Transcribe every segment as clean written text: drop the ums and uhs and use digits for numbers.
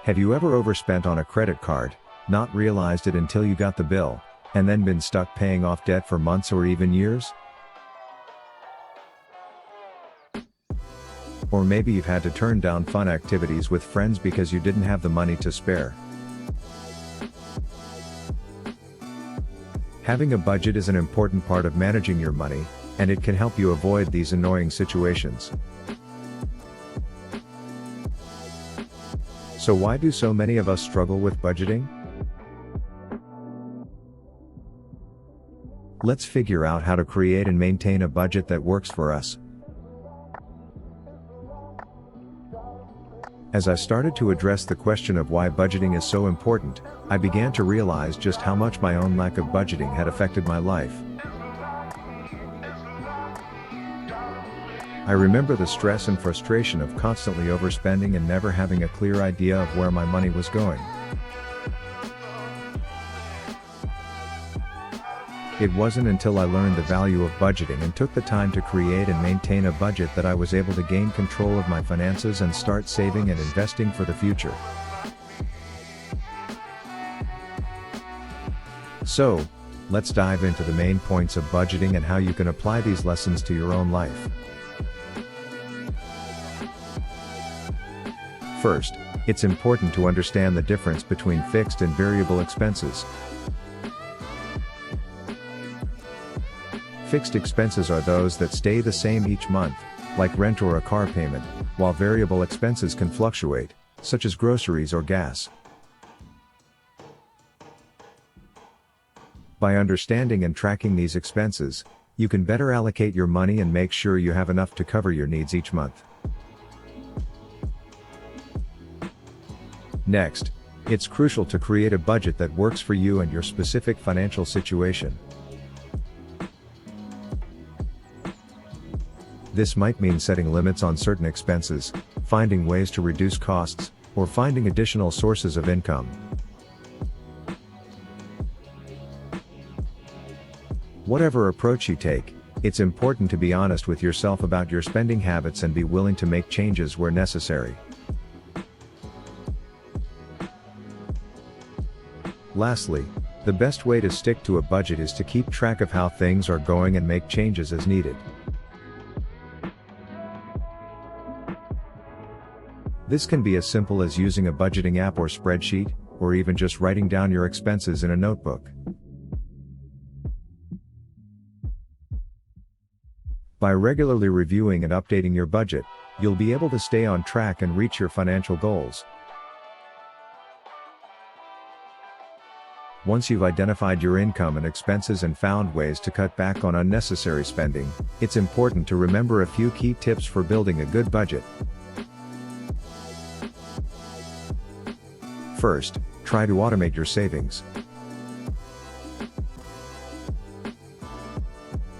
Have you ever overspent on a credit card, not realized it until you got the bill, and then been stuck paying off debt for months or even years? Or maybe you've had to turn down fun activities with friends because you didn't have the money to spare. Having a budget is an important part of managing your money, and it can help you avoid these annoying situations. So why do so many of us struggle with budgeting? Let's figure out how to create and maintain a budget that works for us. As I started to address the question of why budgeting is so important, I began to realize just how much my own lack of budgeting had affected my life. I remember the stress and frustration of constantly overspending and never having a clear idea of where my money was going. It wasn't until I learned the value of budgeting and took the time to create and maintain a budget that I was able to gain control of my finances and start saving and investing for the future. So, let's dive into the main points of budgeting and how you can apply these lessons to your own life. First, it's important to understand the difference between fixed and variable expenses. Fixed expenses are those that stay the same each month, like rent or a car payment, while variable expenses can fluctuate, such as groceries or gas. By understanding and tracking these expenses, you can better allocate your money and make sure you have enough to cover your needs each month. Next, it's crucial to create a budget that works for you and your specific financial situation. This might mean setting limits on certain expenses, finding ways to reduce costs, or finding additional sources of income. Whatever approach you take, it's important to be honest with yourself about your spending habits and be willing to make changes where necessary. Lastly, the best way to stick to a budget is to keep track of how things are going and make changes as needed. This can be as simple as using a budgeting app or spreadsheet, or even just writing down your expenses in a notebook. By regularly reviewing and updating your budget, you'll be able to stay on track and reach your financial goals. Once you've identified your income and expenses and found ways to cut back on unnecessary spending, it's important to remember a few key tips for building a good budget. First, try to automate your savings.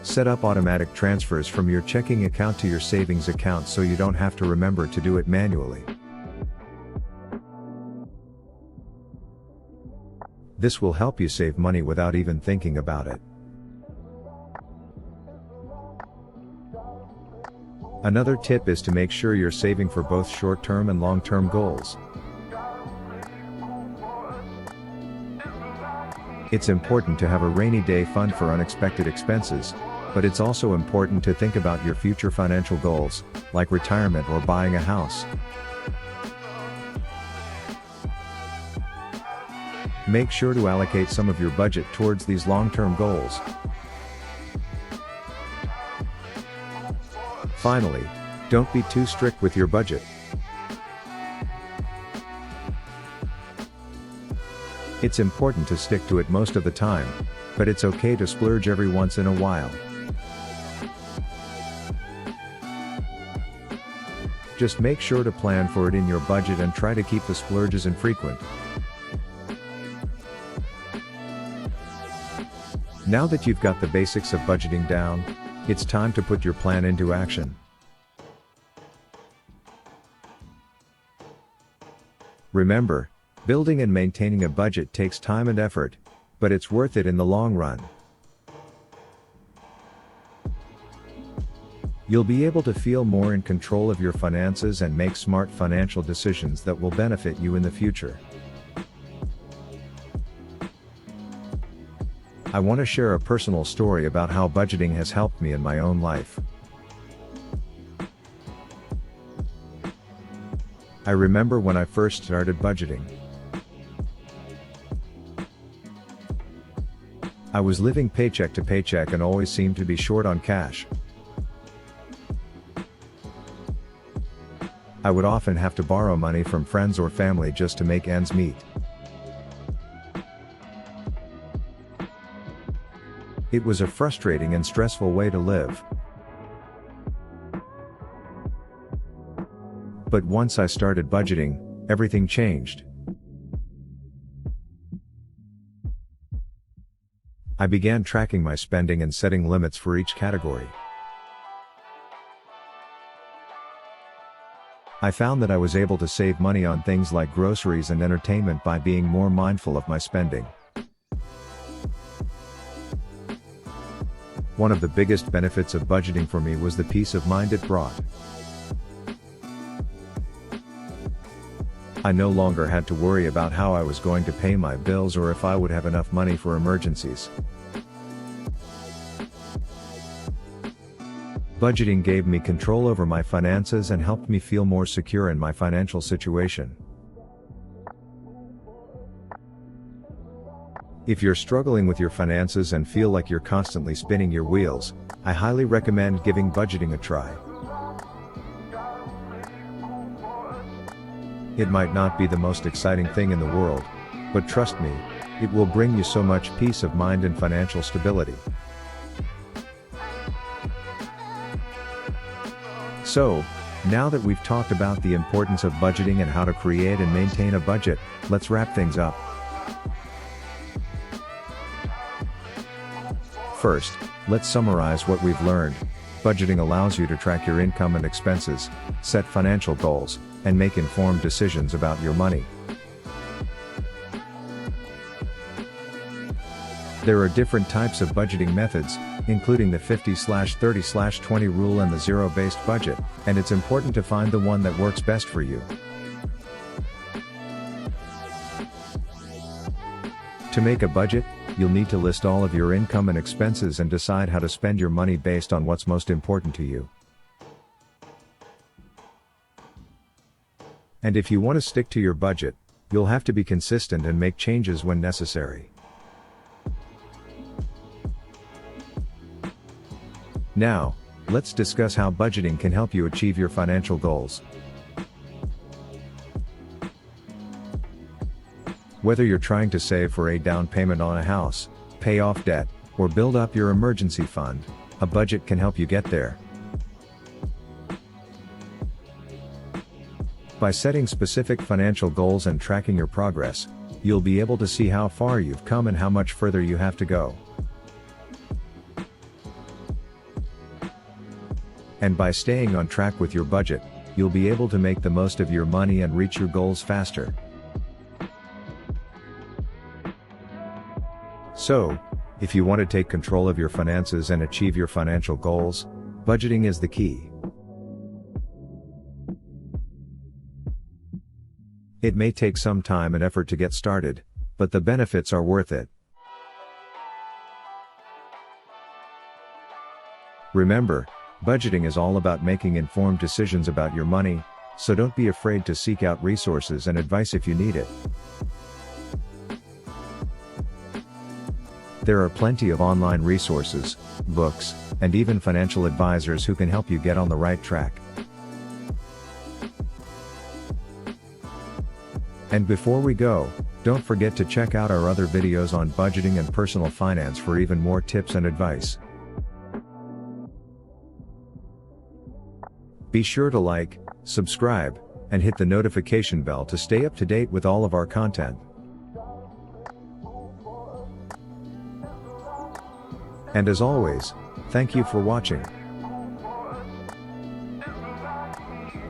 Set up automatic transfers from your checking account to your savings account so you don't have to remember to do it manually. This will help you save money without even thinking about it. Another tip is to make sure you're saving for both short-term and long-term goals. It's important to have a rainy day fund for unexpected expenses, but it's also important to think about your future financial goals, like retirement or buying a house. Make sure to allocate some of your budget towards these long-term goals. Finally, don't be too strict with your budget. It's important to stick to it most of the time, but it's okay to splurge every once in a while. Just make sure to plan for it in your budget and try to keep the splurges infrequent. Now that you've got the basics of budgeting down, it's time to put your plan into action. Remember, building and maintaining a budget takes time and effort, but it's worth it in the long run. You'll be able to feel more in control of your finances and make smart financial decisions that will benefit you in the future. I want to share a personal story about how budgeting has helped me in my own life. I remember when I first started budgeting. I was living paycheck to paycheck and always seemed to be short on cash. I would often have to borrow money from friends or family just to make ends meet. It was a frustrating and stressful way to live. But once I started budgeting, everything changed. I began tracking my spending and setting limits for each category. I found that I was able to save money on things like groceries and entertainment by being more mindful of my spending. One of the biggest benefits of budgeting for me was the peace of mind it brought. I no longer had to worry about how I was going to pay my bills or if I would have enough money for emergencies. Budgeting gave me control over my finances and helped me feel more secure in my financial situation. If you're struggling with your finances and feel like you're constantly spinning your wheels, I highly recommend giving budgeting a try. It might not be the most exciting thing in the world, but trust me, it will bring you so much peace of mind and financial stability. So, now that we've talked about the importance of budgeting and how to create and maintain a budget, let's wrap things up. First, let's summarize what we've learned. Budgeting allows you to track your income and expenses, set financial goals, and make informed decisions about your money. There are different types of budgeting methods, including the 50/30/20 rule and the zero-based budget, and it's important to find the one that works best for you. To make a budget, you'll need to list all of your income and expenses and decide how to spend your money based on what's most important to you. And if you want to stick to your budget, you'll have to be consistent and make changes when necessary. Now, let's discuss how budgeting can help you achieve your financial goals. Whether you're trying to save for a down payment on a house, pay off debt, or build up your emergency fund, a budget can help you get there. By setting specific financial goals and tracking your progress, you'll be able to see how far you've come and how much further you have to go. And by staying on track with your budget, you'll be able to make the most of your money and reach your goals faster. So, if you want to take control of your finances and achieve your financial goals, budgeting is the key. It may take some time and effort to get started, but the benefits are worth it. Remember, budgeting is all about making informed decisions about your money, so don't be afraid to seek out resources and advice if you need it. There are plenty of online resources, books, and even financial advisors who can help you get on the right track. And before we go, don't forget to check out our other videos on budgeting and personal finance for even more tips and advice. Be sure to like, subscribe, and hit the notification bell to stay up to date with all of our content. And as always, thank you for watching.